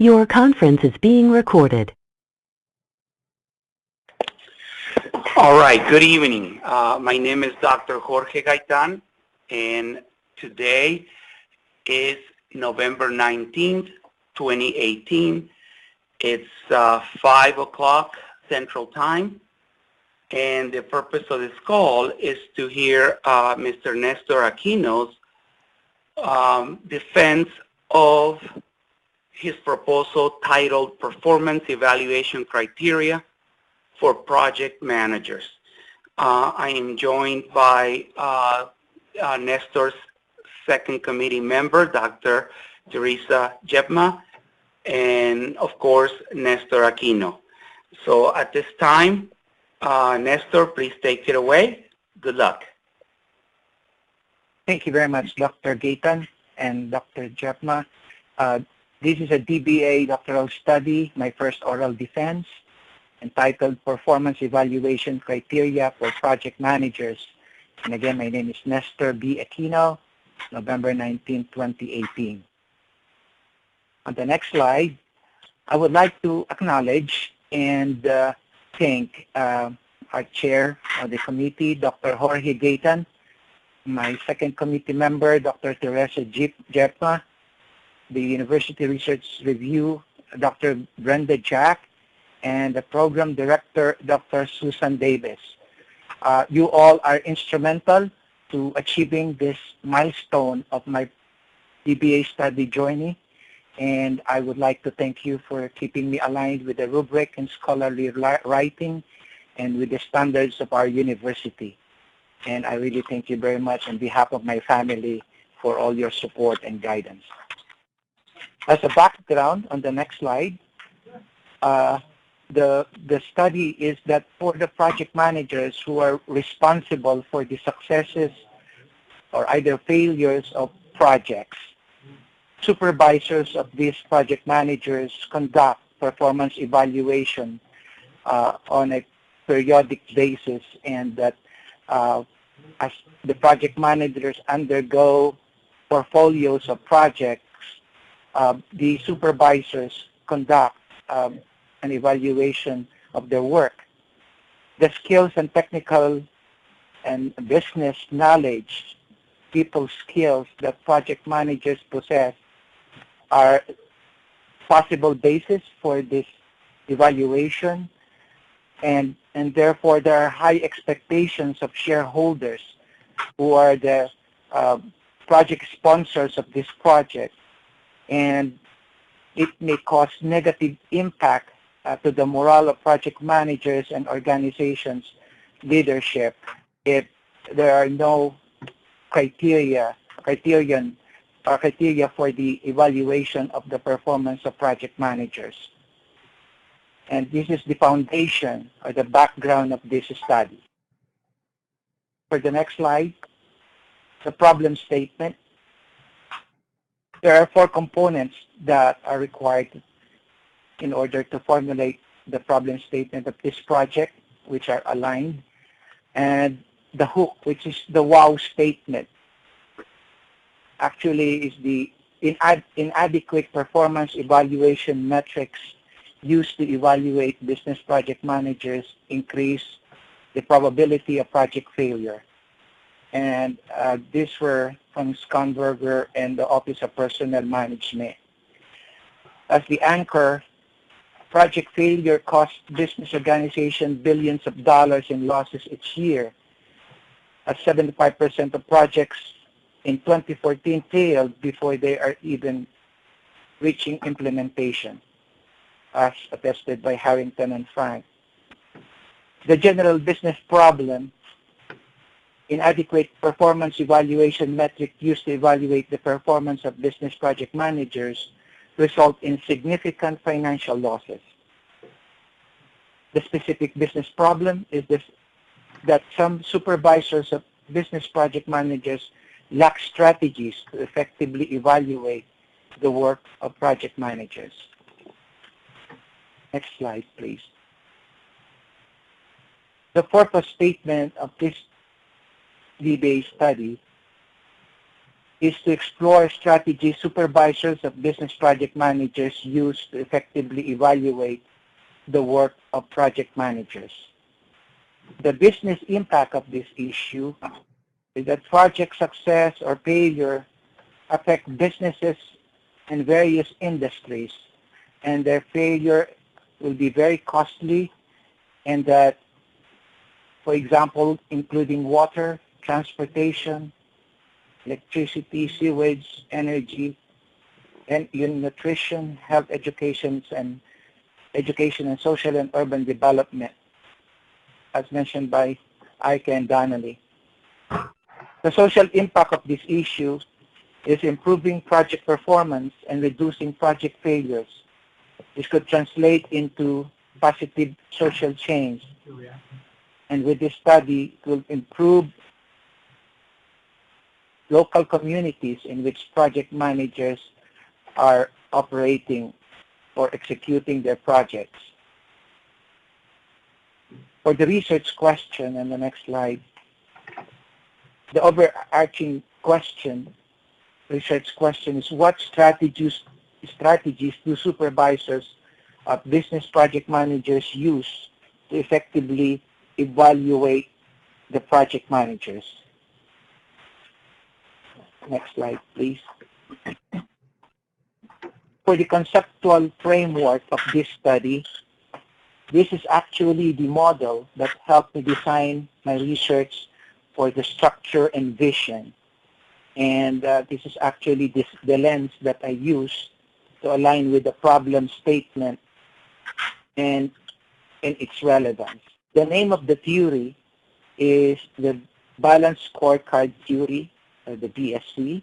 Your conference is being recorded. All right, good evening. My name is Dr. Jorge Gaitan, and today is November 19th, 2018. It's 5 o'clock Central Time, and the purpose of this call is to hear Mr. Nestor Aquino's defense of his proposal titled Performance Evaluation Criteria for Project Managers. I am joined by Nestor's second committee member, Dr. Teresa Jepma, and of course, Nestor Aquino. So at this time, Nestor, please take it away. Good luck. Thank you very much, Dr. Gaitan and Dr. Jepma. This is a DBA doctoral study, my first oral defense, entitled Performance Evaluation Criteria for Project Managers. And again, my name is Nestor B. Aquino, November 19, 2018. On the next slide, I would like to acknowledge and thank our chair of the committee, Dr. Jorge Gaitan, my second committee member, Dr. Teresa Jepma, the University Research Review, Dr. Brenda Jack, and the program director, Dr. Susan Davis. You all are instrumental to achieving this milestone of my DBA study journey, and I would like to thank you for keeping me aligned with the rubric and scholarly writing and with the standards of our university. And I really thank you very much on behalf of my family for all your support and guidance. As a background, on the next slide, the study is that for the project managers who are responsible for the successes or either failures of projects, supervisors of these project managers conduct performance evaluation on a periodic basis, and that as the project managers undergo portfolios of projects, the supervisors conduct an evaluation of their work. The skills and technical and business knowledge, people skills that project managers possess are possible basis for this evaluation, and therefore there are high expectations of shareholders who are the project sponsors of this project, and it may cause negative impact to the morale of project managers and organizations leadership if there are no criteria for the evaluation of the performance of project managers. And this is the foundation or the background of this study. For the next slide, the problem statement. There are 4 components that are required in order to formulate the problem statement of this project, which are aligned, and the hook, which is the wow statement, actually is the inadequate performance evaluation metrics used to evaluate business project managers increase the probability of project failure. And these were from Skonberger and the Office of Personnel Management. As the anchor, project failure costs business organizations billions of dollars in losses each year, as 75% of projects in 2014 failed before they are even reaching implementation, as attested by Harrington and Frank. The general business problem, inadequate performance evaluation metric used to evaluate the performance of business project managers, result in significant financial losses. The specific business problem is that some supervisors of business project managers lack strategies to effectively evaluate the work of project managers. Next slide, please. The purpose statement of this DBA study is to explore strategies supervisors of business project managers use to effectively evaluate the work of project managers. The business impact of this issue is that project success or failure affect businesses in various industries, and their failure will be very costly, and that, for example, including water, transportation, electricity, sewage, energy, and nutrition, health education, and social and urban development, as mentioned by Ike and Donnelly. The social impact of this issue is improving project performance and reducing project failures. This could translate into positive social change. And with this study, it will improve local communities in which project managers are operating or executing their projects. For the research question, and the next slide, the overarching question, research question, is what strategies do supervisors of business project managers use to effectively evaluate the project managers? Next slide, please. For the conceptual framework of this study, this is actually the model that helped me design my research for the structure and vision. And this is actually the lens that I use to align with the problem statement and its relevance. The name of the theory is the Balanced Scorecard Theory, or the BSC,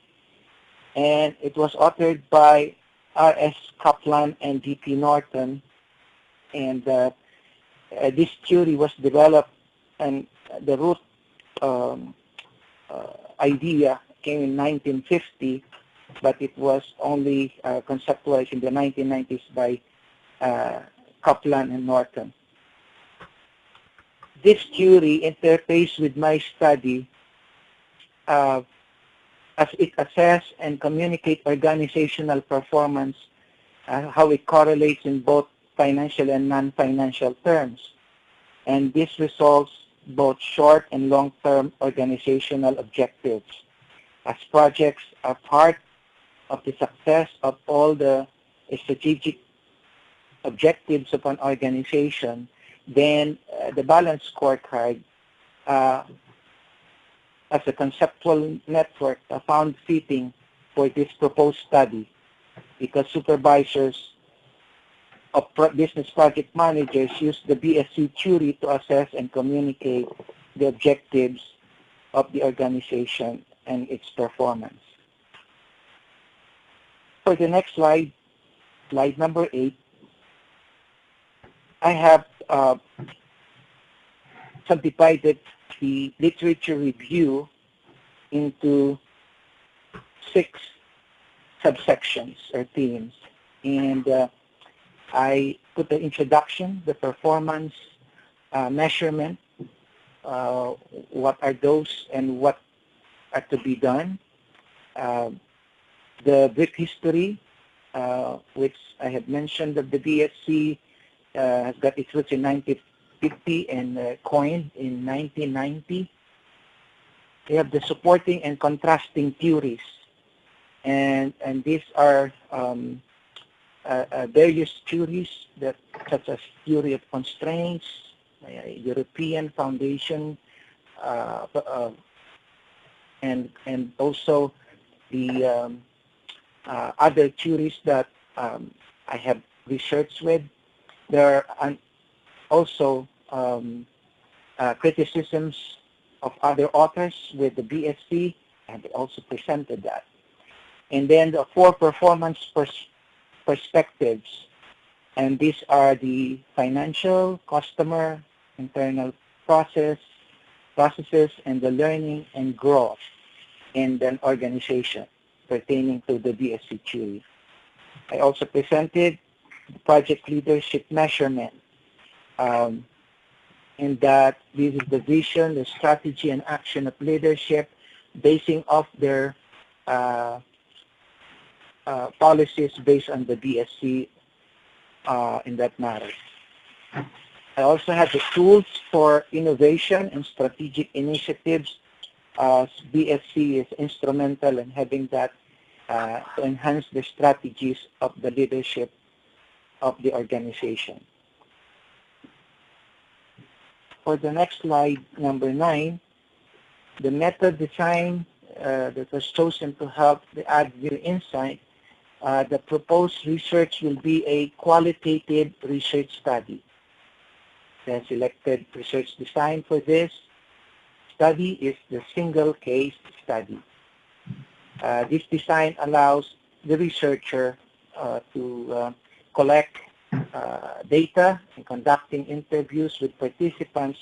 and it was authored by R.S. Kaplan and D.P. Norton, and this theory was developed, and the root idea came in 1950, but it was only conceptualized in the 1990s by Kaplan and Norton. This theory interfaces with my study as it assesses and communicates organizational performance, how it correlates in both financial and non-financial terms. And this resolves both short and long-term organizational objectives. As projects are part of the success of all the strategic objectives of an organization, then the Balanced Scorecard as a conceptual network found fitting for this proposed study, because supervisors of business project managers use the BSC theory to assess and communicate the objectives of the organization and its performance. For the next slide, slide number 8, I have subdivided the literature review into 6 subsections or themes. And I put the introduction, the performance, measurement, what are those and what are to be done. The brief history, which I had mentioned that the BSC has got its roots in 1950 and coined in 1990. We have the supporting and contrasting theories, and these are various theories that, such as theory of constraints, European foundation, and also the other theories that I have researched with. There are also criticisms of other authors with the BSC, and they also presented that. And then the 4 performance perspectives, and these are the financial, customer, internal processes, and the learning and growth in an organization pertaining to the BSC theory. I also presented project leadership measurement, in that this is the vision, the strategy, and action of leadership basing off their policies based on the BSc in that matter. I also have the tools for innovation and strategic initiatives. BSc is instrumental in having that to enhance the strategies of the leadership of the organization. For the next slide, number 9, the method design that was chosen to help add new insight. The proposed research will be a qualitative research study. The selected research design for this study is the single case study. This design allows the researcher to collect data and conducting interviews with participants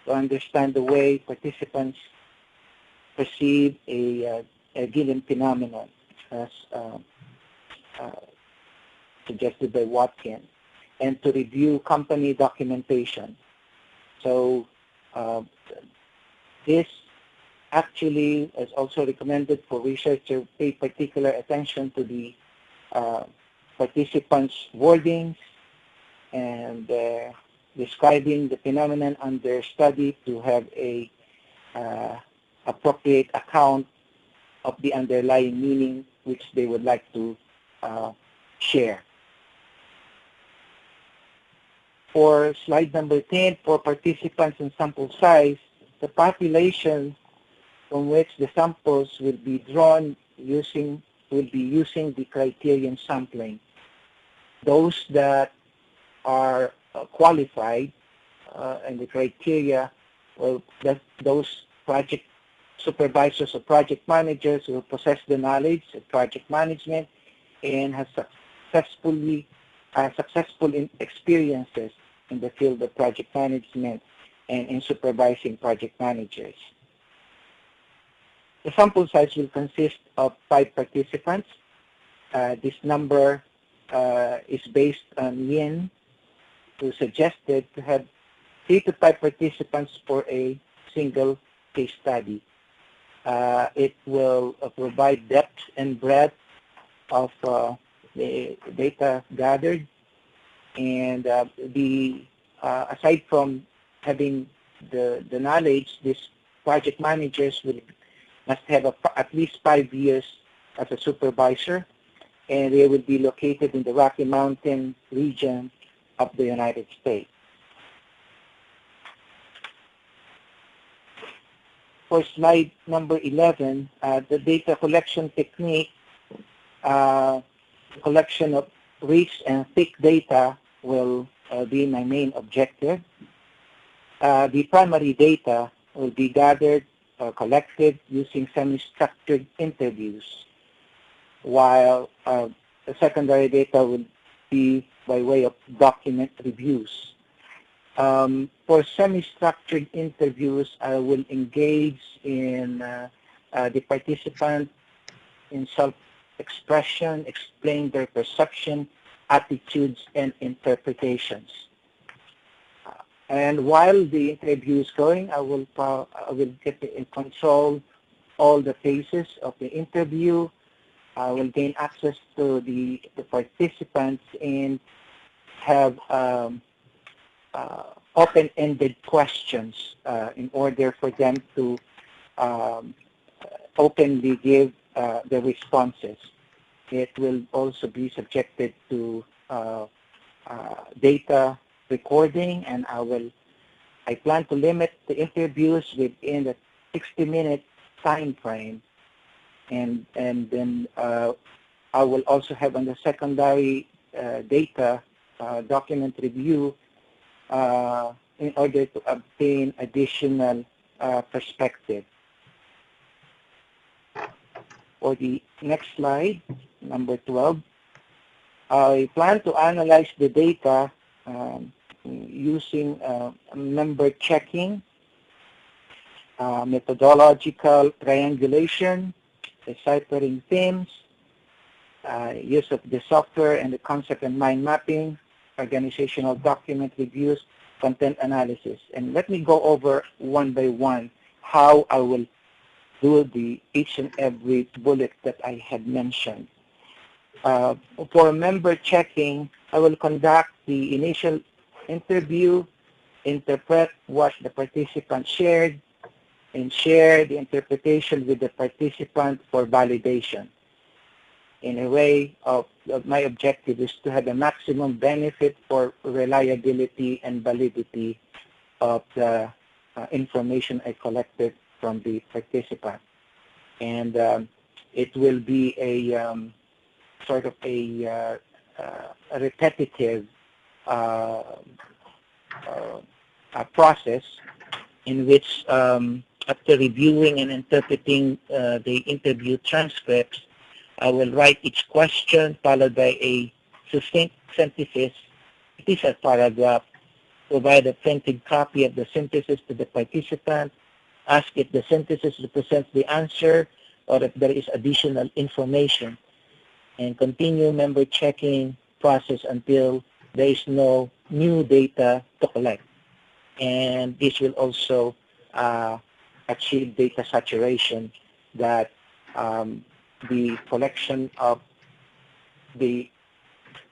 to understand the way participants perceive a given phenomenon, as suggested by Watkins, and to review company documentation. So this actually is also recommended for researchers to pay particular attention to the participants' wordings and describing the phenomenon under study to have a appropriate account of the underlying meaning which they would like to share. For slide number 10, for participants and sample size, the population from which the samples will be drawn using the criterion sampling. Those that are qualified and the criteria, well, that those project supervisors or project managers who possess the knowledge of project management and have successful experiences in the field of project management and in supervising project managers. The sample size will consist of 5 participants. This number is based on Yin, who suggested to have 3 to 5 participants for a single case study. It will provide depth and breadth of the data gathered, and aside from having the knowledge, these project managers must have at least 5 years as a supervisor, and they will be located in the Rocky Mountain region of the United States. For slide number 11, the data collection technique, collection of rich and thick data will be my main objective. The primary data will be gathered or collected using semi-structured interviews, while the secondary data will be by way of document reviews. For semi-structured interviews, I will engage in the participant in self-expression, explain their perception, attitudes, and interpretations. And while the interview is going, I will get in control all the phases of the interview. I will gain access to the participants and have open-ended questions in order for them to openly give the responses. It will also be subjected to data recording, and I plan to limit the interviews within the 60-minute time frame, and then I will also have on the secondary data document review in order to obtain additional perspective. For the next slide, number 12, I plan to analyze the data using member checking, methodological triangulation, deciphering themes, use of the software and the concept and mind mapping, organizational document reviews, content analysis. And let me go over one by one how I will do each and every bullet that I had mentioned. For member checking, I will conduct the initial interview, interpret what the participant shared, and share the interpretation with the participant for validation. In a way, my objective is to have a maximum benefit for reliability and validity of the information I collected from the participant. And it will be a sort of a repetitive process in which after reviewing and interpreting the interview transcripts, I will write each question followed by a succinct synthesis, at least a paragraph, provide a printed copy of the synthesis to the participant, ask if the synthesis represents the answer or if there is additional information, and continue member checking process until there is no new data to collect. And this will also achieve data saturation, that the collection of the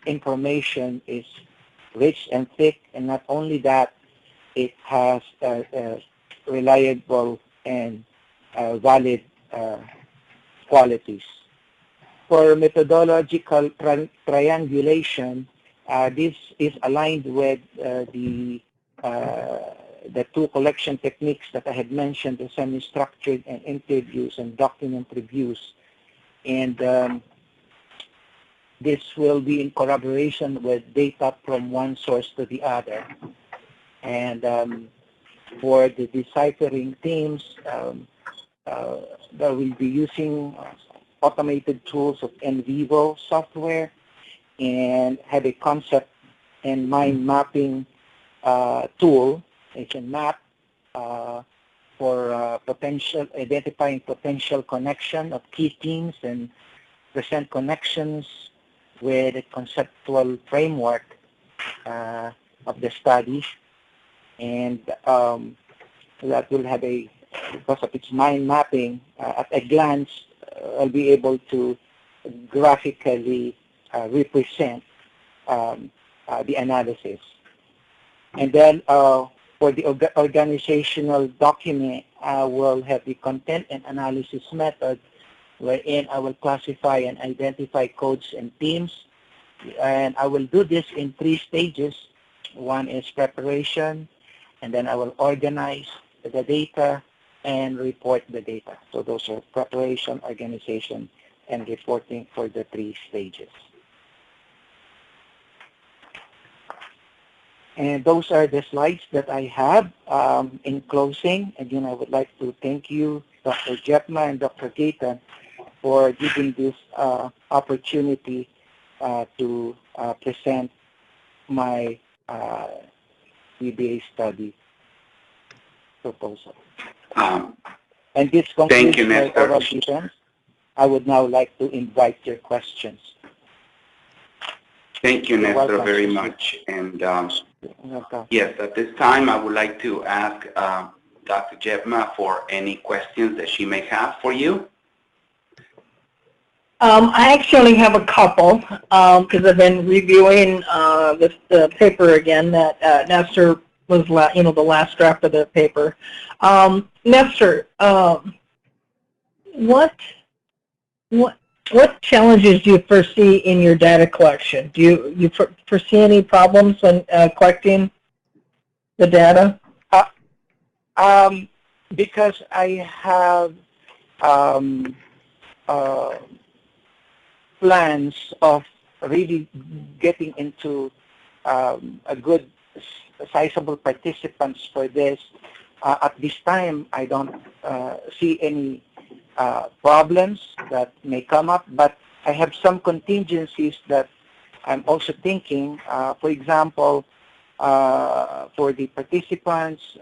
information is rich and thick, and not only that, it has reliable and valid qualities. For methodological triangulation, this is aligned with the two collection techniques that I had mentioned, the semi-structured and interviews and document reviews. And this will be in collaboration with data from one source to the other. And for the deciphering teams, that will be using automated tools of in vivo software, and have a concept and mind mapping tool. They can map for identifying potential connection of key themes and present connections with a conceptual framework of the study. And that will have because of its mind mapping, at a glance, I'll be able to graphically represent the analysis. And then for the organizational document, I will have the content and analysis method, wherein I will classify and identify codes and themes. And I will do this in 3 stages. One is preparation, and then I will organize the data and report the data. So those are preparation, organization, and reporting for the 3 stages. And those are the slides that I have. In closing, again, I would like to thank you, Dr. Jepma and Dr. Gaitan, for giving this opportunity to present my DBA study proposal. And this concludes my oral defense. I would now like to invite your questions. Thank you, Nestor, very much. And yes, at this time, I would like to ask Dr. Jepma for any questions that she may have for you. I actually have a couple because I've been reviewing the paper again that Nestor was, the last draft of the paper. Nestor, what challenges do you foresee in your data collection? Do you foresee any problems when collecting the data? Because I have plans of really getting into a good sizable participants for this. At this time, I don't see any problems that may come up, but I have some contingencies that I'm also thinking. For example, for the participants,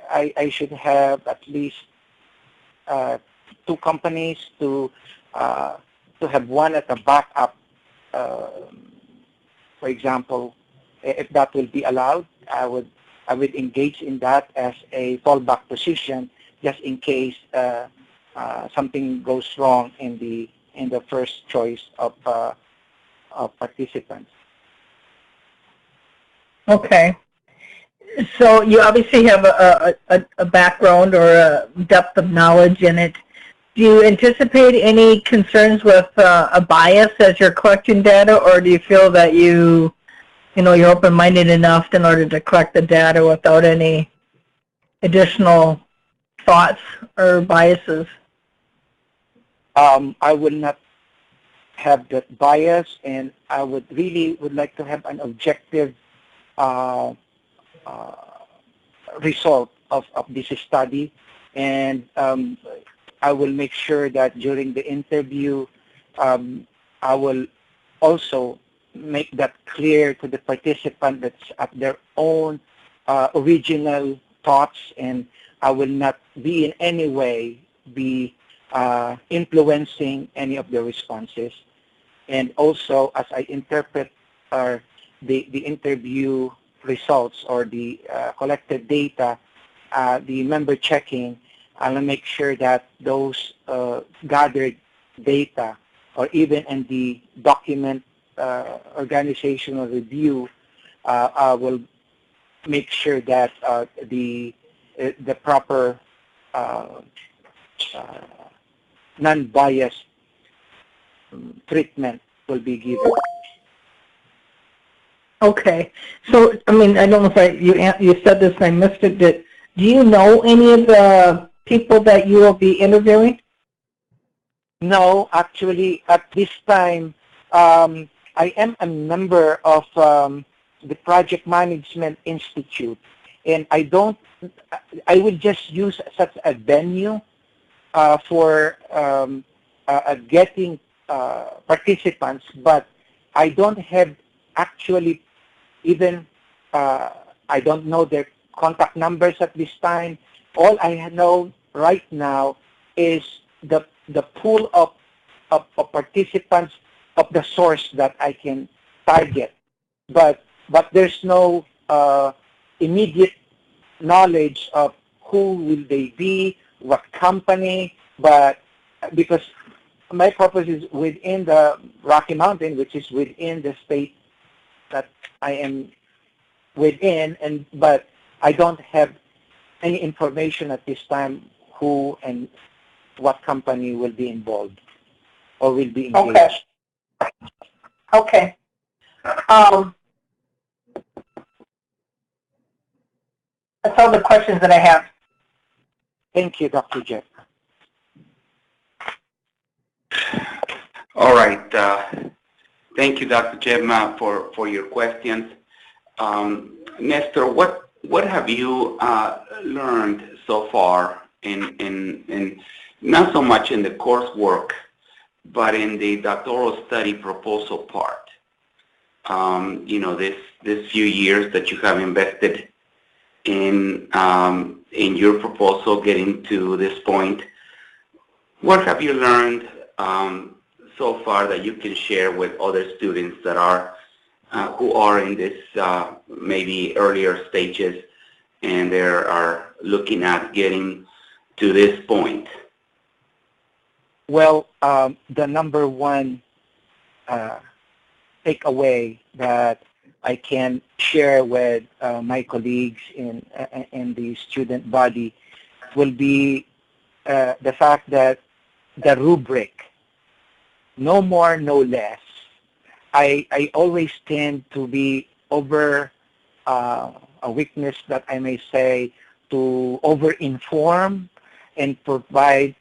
I should have at least 2 companies to have one at the backup. For example, if that will be allowed, I would engage in that as a fallback position, just in case something goes wrong in the first choice of participants. Okay. So you obviously have a background or a depth of knowledge in it. Do you anticipate any concerns with a bias as you're collecting data, or do you feel that you're open-minded enough in order to collect the data without any additional thoughts or biases? I would not have that bias, and I would like to have an objective result of this study, and I will make sure that during the interview I will also make that clear to the participant that's at their own original thoughts, and I will not be in any way be influencing any of the responses. And also, as I interpret the interview results or the collected data, the member checking, I'll make sure that those gathered data, or even in the document organizational review, I will make sure that the proper non-biased treatment will be given. Okay. So, I mean, I don't know if you said this and I missed it. Do you know any of the people that you will be interviewing? No, actually, at this time, I am a member of the Project Management Institute, and I will just use such a venue for getting participants, but I don't have actually even, I don't know their contact numbers at this time. All I know right now is the pool of participants of the source that I can target, but there's no immediate knowledge of who will they be, what company, but because my purpose is within the Rocky Mountain, which is within the state that I am within, but I don't have any information at this time who and what company will be involved or will be engaged. Okay. That's all the questions that I have. Thank you, Dr. Jeff. All right. Thank you, Dr. Jebma, for your questions. Nestor, what have you learned so far in not so much in the coursework, but in the doctoral study proposal part? This few years that you have invested in your proposal, getting to this point, what have you learned so far that you can share with other students that are who are in this maybe earlier stages and they are looking at getting to this point? Well, the number one takeaway that I can share with my colleagues in the student body will be the fact that the rubric, no more, no less. I always tend to be over a weakness that I may say to over-inform and provide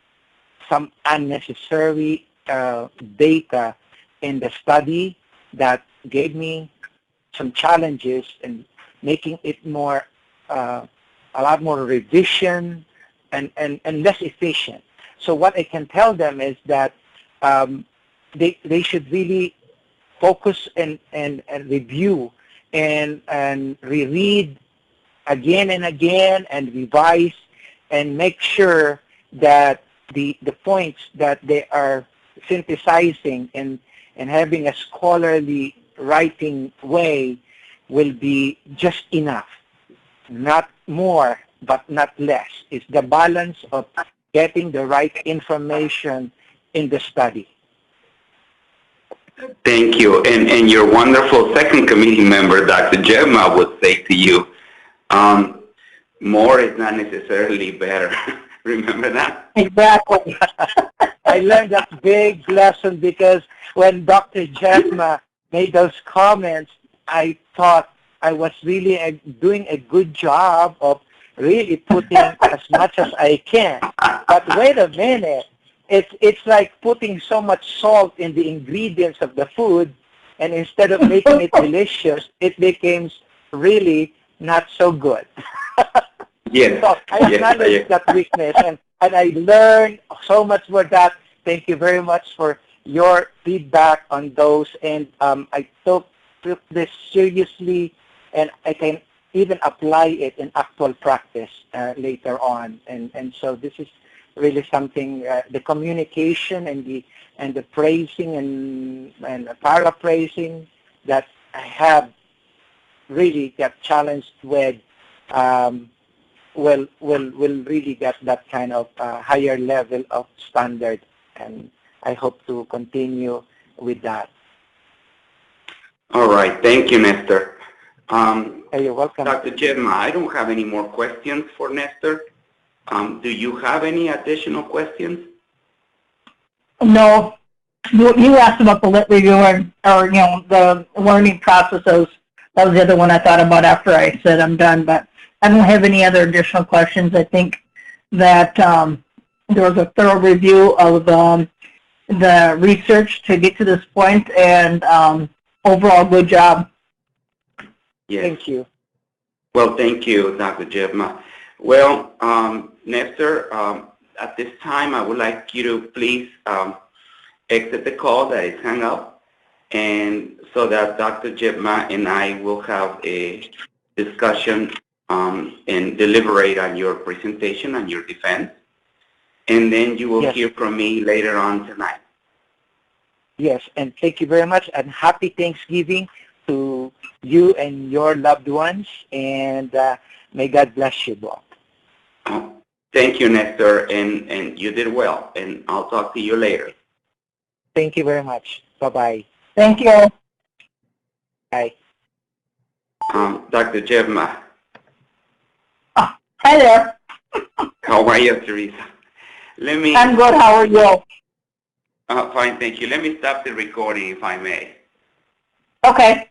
some unnecessary data in the study that gave me some challenges in making it more a lot more revision and less efficient. So what I can tell them is that they should really focus and review and reread again and again and revise and make sure that the points that they are synthesizing and having a scholarly writing way will be just enough, not more but not less. It's the balance of getting the right information in the study. Thank you. And your wonderful second committee member, Dr. Gemma, would say to you, more is not necessarily better. Remember that? Exactly. I learned that big lesson because when Dr. Gemma made those comments, I thought I was really doing a good job of really putting as much as I can. But wait a minute. It's like putting so much salt in the ingredients of the food, and instead of making it delicious, it becomes really not so good. Yes. So I acknowledge that weakness, and I learned so much for that. Thank you very much for your feedback on those, and I took this seriously, and I can even apply it in actual practice later on. And so this is really something, the communication and the praising and paraphrasing that I have really got challenged with will really get that kind of higher level of standard, and I hope to continue with that. All right. Thank you, Nestor. You're welcome. Dr. Gemma, I don't have any more questions for Nestor. Do you have any additional questions? No. You asked about the lit review or the learning processes. That was the other one I thought about after I said I'm done, but I don't have any other additional questions. I think that there was a thorough review of the research to get to this point, and overall good job. Yes. Thank you. Well, thank you, Dr. Gemma. Well, Nestor, at this time, I would like you to please exit the call that is hung up, and so that Dr. Gemma and I will have a discussion and deliberate on your presentation and your defense, and then you will Yes. hear from me later on tonight. Yes, and thank you very much, and happy Thanksgiving to you and your loved ones, and may God bless you both. Thank you, Nestor, and you did well, and I'll talk to you later. Thank you very much. Bye-bye. Thank you. Bye. Dr. Gemma, Hi there. how are you, Teresa? Let me. I'm good. How are you? Fine, thank you. Let me stop the recording, if I may. Okay.